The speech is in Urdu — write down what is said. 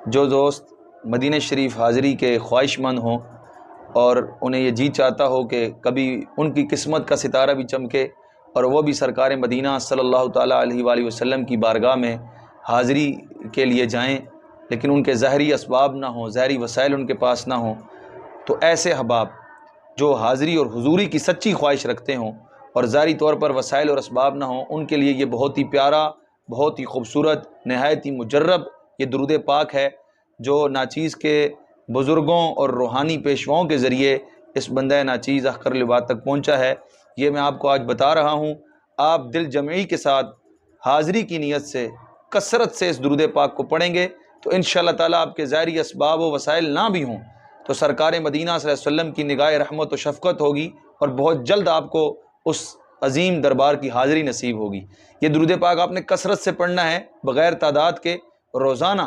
جو دوست مدینہ شریف حاضری کے خواہش مند ہوں اور انہیں یہ جی چاہتا ہو کہ کبھی ان کی قسمت کا ستارہ بھی چمکے اور وہ بھی سرکار مدینہ صلی اللہ تعالیٰ علیہ وآلہ وسلم کی بارگاہ میں حاضری کے لیے جائیں، لیکن ان کے ظاہری اسباب نہ ہوں، ظاہری وسائل ان کے پاس نہ ہوں، تو ایسے احباب جو حاضری اور حضوری کی سچی خواہش رکھتے ہوں اور ظاہری طور پر وسائل اور اسباب نہ ہوں، ان کے لیے یہ بہت ہی پیارا، بہت ہی خوبصورت، نہایت ہی مجرب یہ درود پاک ہے جو ناچیز کے بزرگوں اور روحانی پیشواؤں کے ذریعے اس بندہ ناچیز اخکر لباد تک پہنچا ہے۔ یہ میں آپ کو آج بتا رہا ہوں۔ آپ دل جمعی کے ساتھ حاضری کی نیت سے کثرت سے اس درود پاک کو پڑھیں گے تو انشاءاللہ تعالیٰ آپ کے ظاہری اسباب و وسائل نہ بھی ہوں تو سرکار مدینہ صلی اللہ علیہ وسلم کی نگاہ رحمت و شفقت ہوگی اور بہت جلد آپ کو اس عظیم دربار کی حاضری نصیب ہوگی۔ یہ درود پاک آپ نے کثرت سے پڑھنا ہے، بغیر تعداد کے، روزانہ